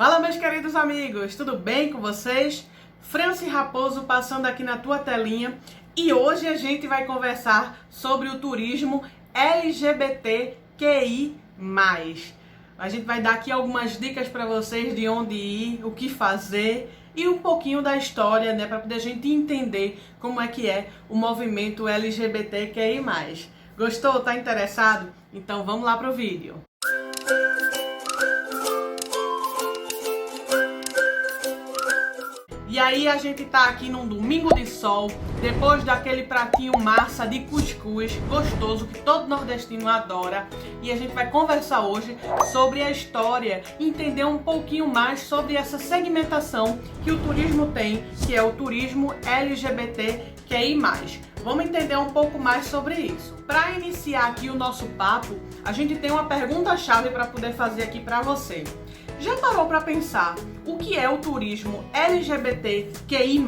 Fala, meus queridos amigos, tudo bem com vocês? Franci Raposo passando aqui na tua telinha e hoje a gente vai conversar sobre o turismo LGBTQI+. A gente vai dar aqui algumas dicas para vocês de onde ir, o que fazer e um pouquinho da história, né, para poder a gente entender como é que é o movimento LGBTQI+. Gostou? Tá interessado? Então vamos lá pro vídeo. E aí a gente tá aqui num domingo de sol, depois daquele pratinho massa de cuscuz gostoso que todo nordestino adora. E a gente vai conversar hoje sobre a história, entender um pouquinho mais sobre essa segmentação que o turismo tem, que é o turismo LGBTQI+. Vamos entender um pouco mais sobre isso. Para iniciar aqui o nosso papo, a gente tem uma pergunta-chave para poder fazer aqui para você. Já parou para pensar o que é o turismo LGBTQI+?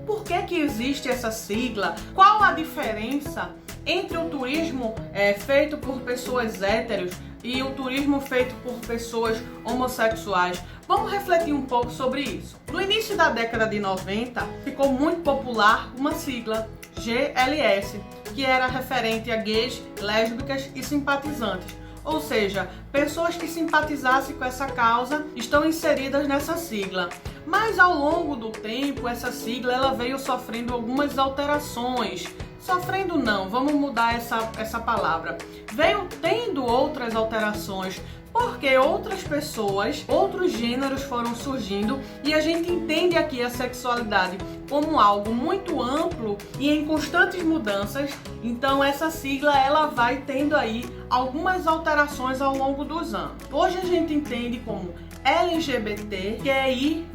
Por que existe essa sigla? Qual a diferença entre o turismo feito por pessoas héteros e o turismo feito por pessoas homossexuais? Vamos refletir um pouco sobre isso. No início da década de 90, ficou muito popular uma sigla, GLS, que era referente a gays, lésbicas e simpatizantes. Ou seja, pessoas que simpatizassem com essa causa estão inseridas nessa sigla. Mas ao longo do tempo, essa sigla ela veio sofrendo algumas alterações. Sofrendo não, vamos mudar essa palavra. Veio tendo outras alterações, porque outras pessoas, outros gêneros foram surgindo e a gente entende aqui a sexualidade como algo muito amplo e em constantes mudanças. Então essa sigla ela vai tendo aí algumas alterações ao longo dos anos. Hoje a gente entende como LGBTQI+.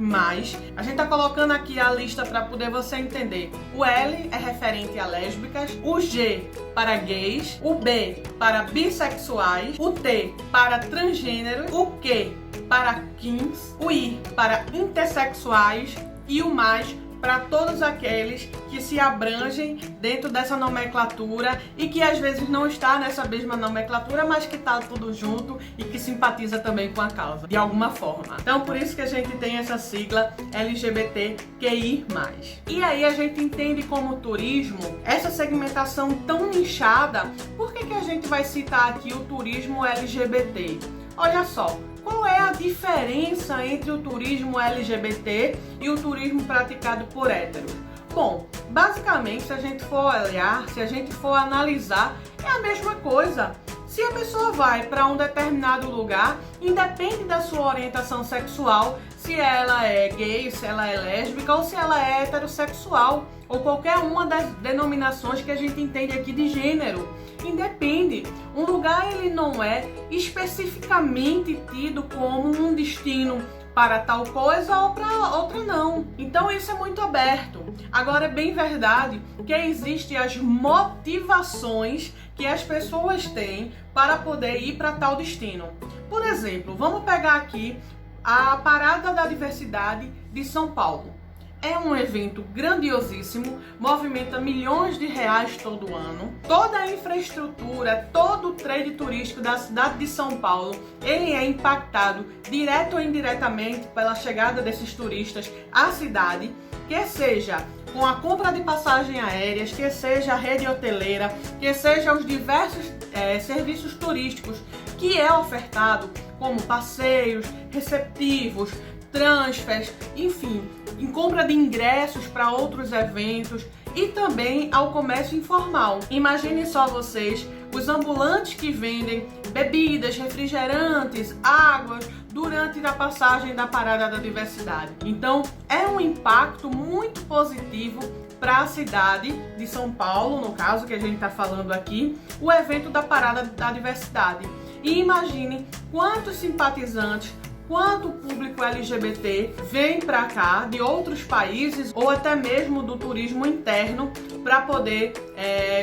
A gente tá colocando aqui a lista para poder você entender. O L é referente a lésbicas, o G para gays, o B para bissexuais, o T para transgêneros, o Q para queens, o I para intersexuais e o mais para todos aqueles que se abrangem dentro dessa nomenclatura e que às vezes não está nessa mesma nomenclatura, mas que está tudo junto e que simpatiza também com a causa, de alguma forma. Então, por isso que a gente tem essa sigla LGBTQI+. E aí a gente entende como turismo essa segmentação tão nichada. Por que a gente vai citar aqui o turismo LGBT? Olha só. Qual é a diferença entre o turismo LGBT e o turismo praticado por héteros? Bom, basicamente, se a gente for olhar, se a gente for analisar, é a mesma coisa. Se a pessoa vai para um determinado lugar, independe da sua orientação sexual, se ela é gay, se ela é lésbica ou se ela é heterossexual, ou qualquer uma das denominações que a gente entende aqui de gênero. Independe. Um lugar ele não é especificamente tido como um destino para tal coisa ou para outra não. Então isso é muito aberto. Agora é bem verdade que existem as motivações que as pessoas têm para poder ir para tal destino. Por exemplo, vamos pegar aqui a Parada da Diversidade de São Paulo. É um evento grandiosíssimo, movimenta milhões de reais todo ano. Toda a infraestrutura, todo o trade turístico da cidade de São Paulo, ele é impactado direto ou indiretamente pela chegada desses turistas à cidade, que seja com a compra de passagens aéreas, que seja a rede hoteleira, que seja os diversos serviços turísticos que é ofertado, como passeios, receptivos, transfers, enfim, em compra de ingressos para outros eventos e também ao comércio informal. Imagine só vocês, os ambulantes que vendem bebidas, refrigerantes, águas durante a passagem da Parada da Diversidade. Então, é um impacto muito positivo para a cidade de São Paulo, no caso que a gente está falando aqui, o evento da Parada da Diversidade. E imagine quantos simpatizantes, quanto o público LGBT vem para cá de outros países ou até mesmo do turismo interno para poder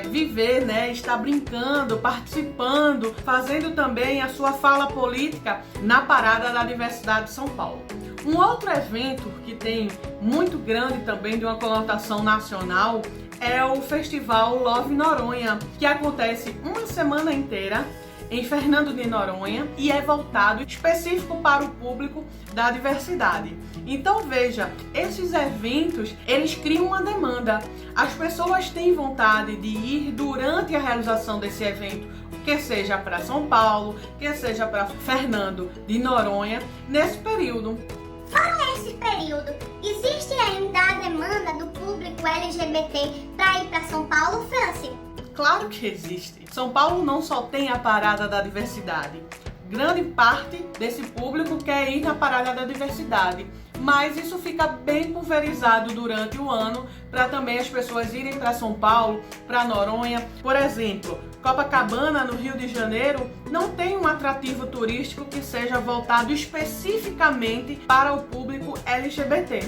viver, né, estar brincando, participando, fazendo também a sua fala política na Parada da Diversidade de São Paulo. Um outro evento que tem muito grande também de uma conotação nacional é o Festival Love Noronha, que acontece uma semana inteira em Fernando de Noronha e é voltado específico para o público da diversidade. Então veja, esses eventos, eles criam uma demanda. As pessoas têm vontade de ir durante a realização desse evento, que seja para São Paulo, que seja para Fernando de Noronha, nesse período. Fora esse período, existe ainda a demanda do público LGBT para ir para São Paulo, Franci? Claro que existe. São Paulo não só tem a Parada da Diversidade. Grande parte desse público quer ir na Parada da Diversidade, mas isso fica bem pulverizado durante o ano para também as pessoas irem para São Paulo, para Noronha. Por exemplo, Copacabana, no Rio de Janeiro, não tem um atrativo turístico que seja voltado especificamente para o público LGBT.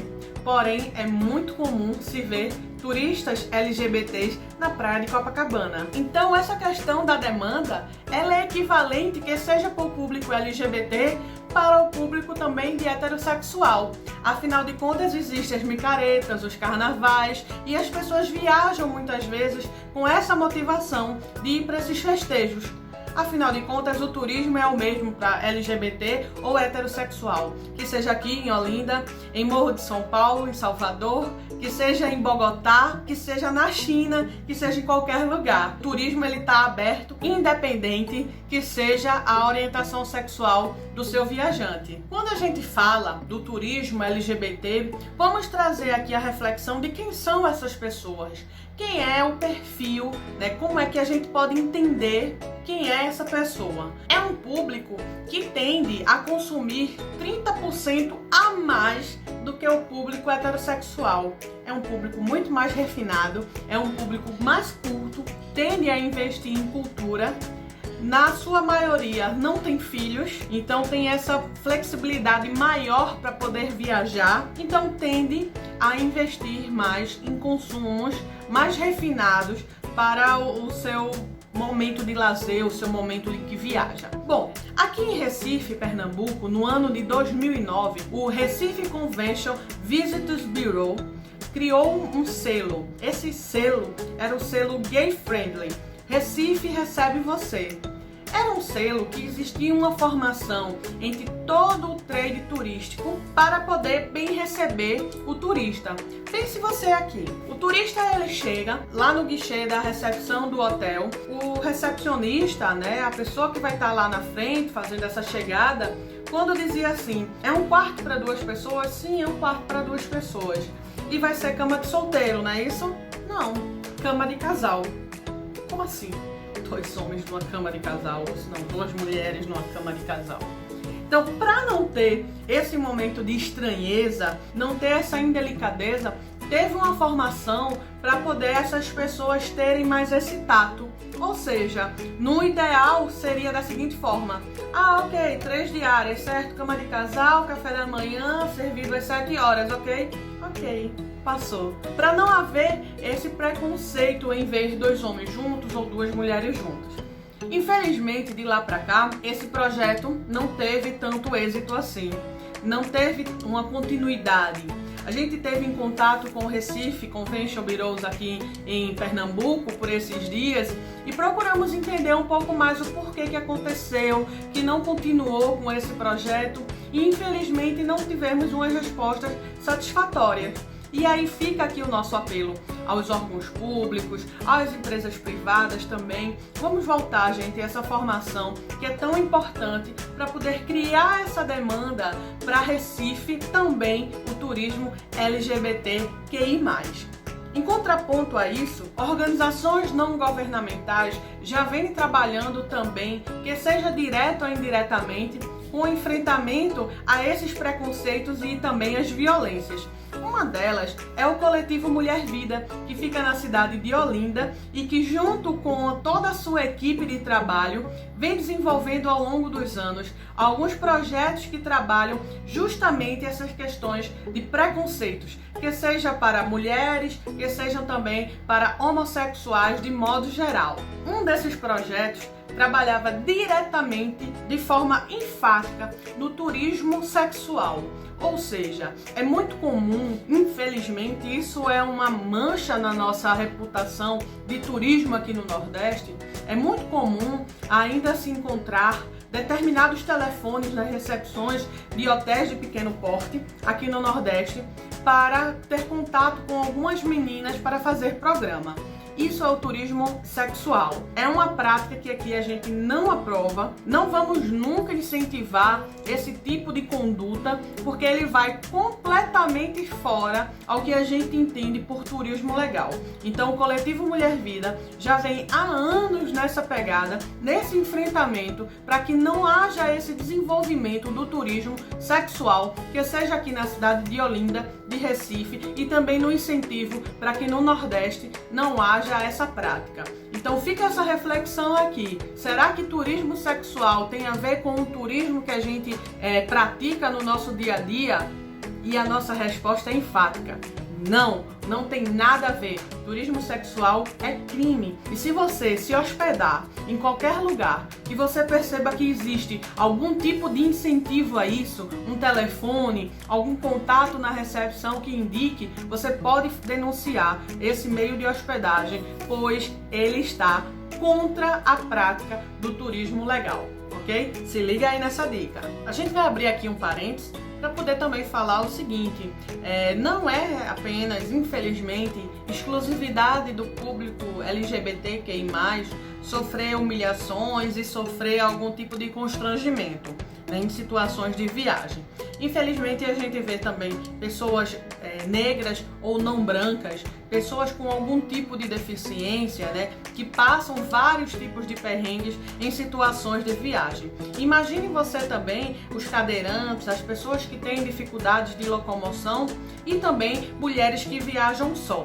Porém, é muito comum se ver turistas LGBTs na praia de Copacabana. Então, essa questão da demanda, ela é equivalente que seja para o público LGBT para o público também de heterossexual. Afinal de contas, existem as micaretas, os carnavais e as pessoas viajam muitas vezes com essa motivação de ir para esses festejos. Afinal de contas, o turismo é o mesmo para LGBT ou heterossexual, que seja aqui em Olinda, em Morro de São Paulo, em Salvador, que seja em Bogotá, que seja na China, que seja em qualquer lugar. O turismo ele está aberto, independente que seja a orientação sexual do seu viajante. Quando a gente fala do turismo LGBT, vamos trazer aqui a reflexão de quem são essas pessoas. Quem é o perfil, né? Como é que a gente pode entender quem é essa pessoa? É um público que tende a consumir 30% a mais do que o público heterossexual. É um público muito mais refinado, é um público mais culto, tende a investir em cultura. Na sua maioria não tem filhos, então tem essa flexibilidade maior para poder viajar, então tende a investir mais em consumos mais refinados para o seu momento de lazer, o seu momento em que viaja. Bom, aqui em Recife, Pernambuco, no ano de 2009, o Recife Convention Visitors Bureau criou um selo. Esse selo era o selo Gay Friendly. Recife recebe você. Era um selo que existia uma formação entre todo o trade turístico para poder bem receber o turista. Pense você aqui, o turista ele chega lá no guichê da recepção do hotel, o recepcionista, né, a pessoa que vai estar lá na frente fazendo essa chegada, quando dizia assim, é um quarto para 2 pessoas? Sim, é um quarto para 2 pessoas. E vai ser cama de solteiro, não é isso? Não, cama de casal. Como assim? 2 homens numa cama de casal, ou se não, 2 mulheres numa cama de casal. Então, para não ter esse momento de estranheza, não ter essa indelicadeza, teve uma formação para poder essas pessoas terem mais esse tato. Ou seja, no ideal seria da seguinte forma: ok, 3 diárias, certo? Cama de casal, café da manhã, servido às 7 horas, ok? Ok, passou. Para não haver esse preconceito em ver 2 homens juntos ou 2 mulheres juntas. Infelizmente, de lá para cá, esse projeto não teve tanto êxito assim. Não teve uma continuidade. A gente teve em contato com o Recife Convention Bureau aqui em Pernambuco por esses dias e procuramos entender um pouco mais o porquê que aconteceu, que não continuou com esse projeto e infelizmente não tivemos uma resposta satisfatória. E aí fica aqui o nosso apelo aos órgãos públicos, às empresas privadas também. Vamos voltar, gente, a essa formação que é tão importante para poder criar essa demanda para Recife, também o turismo LGBTQI+. Em contraponto a isso, organizações não governamentais já vêm trabalhando também, que seja direto ou indiretamente, com o enfrentamento a esses preconceitos e também as violências. Uma delas é o coletivo Mulher Vida, que fica na cidade de Olinda e que, junto com toda a sua equipe de trabalho, vem desenvolvendo ao longo dos anos alguns projetos que trabalham justamente essas questões de preconceitos, que seja para mulheres, que sejam também para homossexuais de modo geral. Um desses projetos trabalhava diretamente, de forma enfática, no turismo sexual. Ou seja, é muito comum, infelizmente, isso é uma mancha na nossa reputação de turismo aqui no Nordeste, É muito comum ainda se encontrar determinados telefones nas recepções de hotéis de pequeno porte aqui no Nordeste para ter contato com algumas meninas para fazer programa. Isso é o turismo sexual. É uma prática que aqui a gente não aprova. Não vamos nunca incentivar esse tipo de conduta, porque ele vai completamente fora ao que a gente entende por turismo legal. Então o Coletivo Mulher Vida já vem há anos nessa pegada, nesse enfrentamento, para que não haja esse desenvolvimento do turismo sexual, que seja aqui na cidade de Olinda, de Recife, e também no incentivo para que no Nordeste não haja essa prática. Então fica essa reflexão aqui. Será que turismo sexual tem a ver com o turismo que a gente pratica no nosso dia a dia? E a nossa resposta é enfática. Não, não tem nada a ver. Turismo sexual é crime. E se você se hospedar em qualquer lugar e você perceba que existe algum tipo de incentivo a isso, um telefone, algum contato na recepção que indique, você pode denunciar esse meio de hospedagem, pois ele está contra a prática do turismo legal, ok? Se liga aí nessa dica. A gente vai abrir aqui um parênteses para poder também falar o seguinte, não é apenas, infelizmente, exclusividade do público LGBTQI+, sofrer humilhações e sofrer algum tipo de constrangimento, né, em situações de viagem. Infelizmente a gente vê também pessoas negras ou não brancas, pessoas com algum tipo de deficiência, né, que passam vários tipos de perrengues em situações de viagem. Imagine você também os cadeirantes, as pessoas que têm dificuldades de locomoção e também mulheres que viajam só.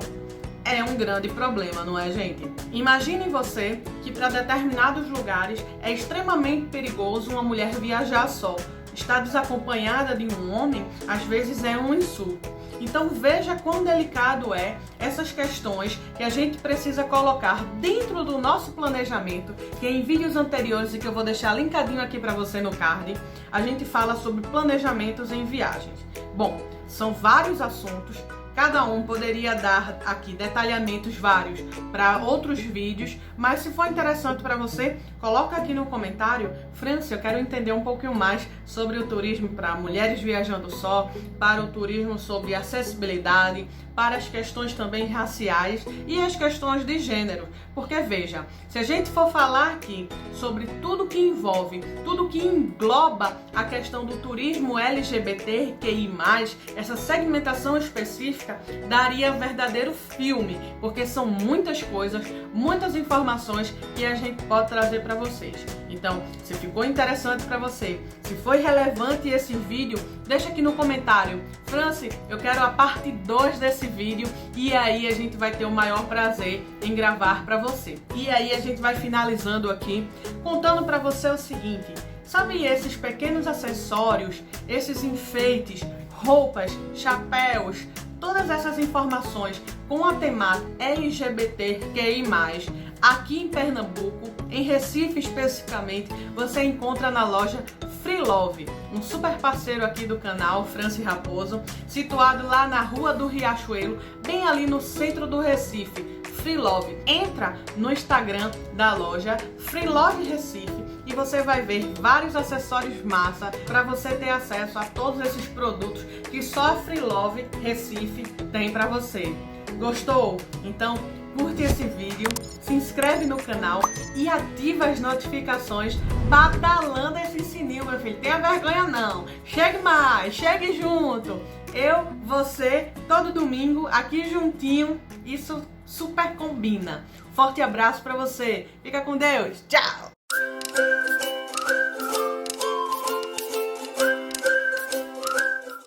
É um grande problema, não é, gente? Imagine você que para determinados lugares é extremamente perigoso uma mulher viajar só. Estar desacompanhada de um homem, às vezes é um insulto. Então veja quão delicado é essas questões que a gente precisa colocar dentro do nosso planejamento, que em vídeos anteriores, e que eu vou deixar linkadinho aqui para você no card, a gente fala sobre planejamentos em viagens. Bom, são vários assuntos. Cada um poderia dar aqui detalhamentos vários para outros vídeos, mas se for interessante para você, coloca aqui no comentário. França, eu quero entender um pouquinho mais sobre o turismo para mulheres viajando só, para o turismo sobre acessibilidade, para as questões também raciais e as questões de gênero. Porque veja, se a gente for falar aqui sobre tudo que envolve, tudo que engloba a questão do turismo LGBTQI+, essa segmentação específica daria verdadeiro filme, porque são muitas coisas, muitas informações que a gente pode trazer para vocês. Então, se ficou interessante para você, se foi relevante esse vídeo, deixa aqui no comentário. Franci, eu quero a parte 2 desse vídeo, e aí a gente vai ter o maior prazer em gravar para você. E aí a gente vai finalizando aqui, contando para você o seguinte: sabe esses pequenos acessórios, esses enfeites, roupas, chapéus, todas essas informações com a temática LGBTQI+, aqui em Pernambuco, em Recife especificamente, você encontra na loja Freelove, um super parceiro aqui do canal, Franci Raposo, situado lá na Rua do Riachuelo, bem ali no centro do Recife. Freelove. Entra no Instagram da loja Freelove Recife e você vai ver vários acessórios massa para você ter acesso a todos esses produtos que só a Freelove Recife tem para você. Gostou? Então curte esse vídeo, se inscreve no canal e ativa as notificações, badalando esse sininho, meu filho. Tenha vergonha não. Chegue mais, chegue junto. Eu, você, todo domingo, aqui juntinho, isso super combina. Forte abraço pra você. Fica com Deus. Tchau!